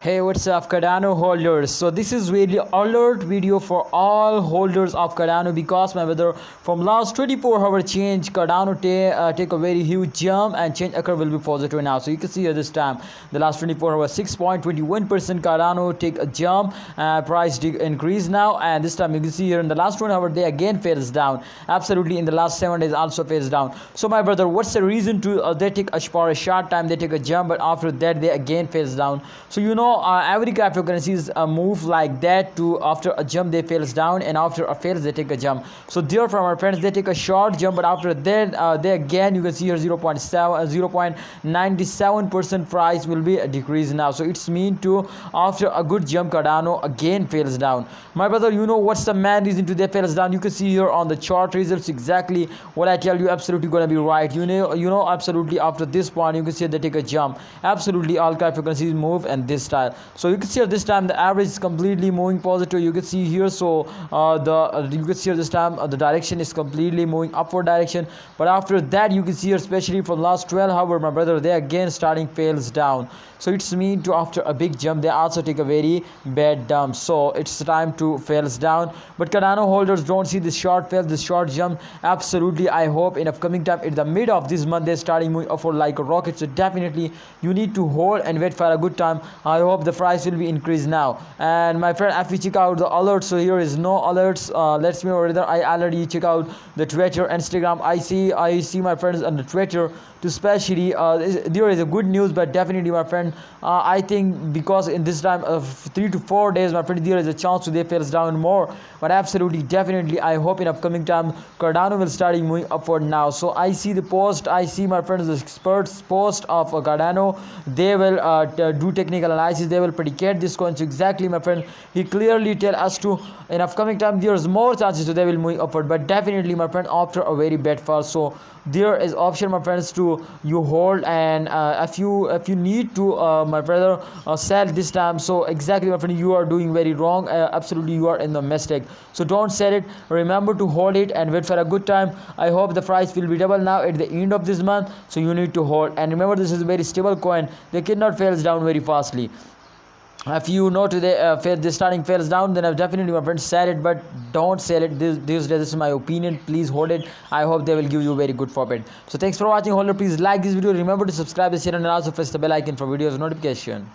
Hey, what's up, Cardano holders? So this is really alert video for all holders of Cardano, because my brother, from last 24-hour change, Cardano take a very huge jump and change occur will be positive now. So you can see here this time, the last 24 hours, 6.21% Cardano take a jump, price increase now, and this time you can see here in the last 1 hour they again fails down. Absolutely, in the last 7 days also fails down. So my brother, what's the reason to they take for a short time they take a jump, but after that they again fails down? So you know, every cryptocurrencies move like that. To after a jump they fails down, and after a fails they take a jump. So therefore my friends, they take a short jump, but after that they again, you can see here 0.97% price will be a decrease now. So it's mean to after a good jump Cardano again fails down. My brother, you know what's the main reason to they fails down? You can see here on the chart results exactly what I tell you, absolutely gonna be right. You know absolutely after this point you can see they take a jump. Absolutely all cryptocurrencies move and this style. So you can see here this time the average is completely moving positive. You can see here, so you can see here this time the direction is completely moving upward direction. But after that you can see here, especially for last 12 hours, my brother, they again starting fails down. So it's mean to after a big jump they also take a very bad dump. So it's time to fails down. But Cardano holders don't see this short fail, this short jump. Absolutely, I hope in upcoming time in the mid of this month they're starting moving upward like a rocket. So definitely you need to hold and wait for a good time. I hope the price will be increased now. And my friend, if you check out the alerts, so here is no alerts. Let's me over there. I already check out the Twitter, Instagram. I see my friends on the Twitter to especially there is a good news. But definitely my friend, I think because in this time of 3 to 4 days, my friend, there is a chance to they fails down more. But absolutely definitely I hope in upcoming time Cardano will start moving upward now. So I see the post, I see my friends the experts post of Cardano. They will do technical analysis, they will predicate this coin. So exactly my friend, he clearly tell us to in upcoming time there's more chances to they will move upward. But definitely my friend, after a very bad fall, so there is option my friends to you hold. And if you need to my brother sell this time, so exactly my friend, you are doing very wrong. Absolutely you are in the mistake. So don't sell it, remember to hold it and wait for a good time. I hope the price will be double now at the end of this month. So you need to hold, and remember this is a very stable coin, they cannot fails down very fastly. If you know today this starting fails down, then I've definitely my friends sell it, but don't sell it this is my opinion. Please hold it. I hope they will give you very good profit. So thanks for watching holder. Please like this video, remember to subscribe this channel, and also press the bell icon for videos notification.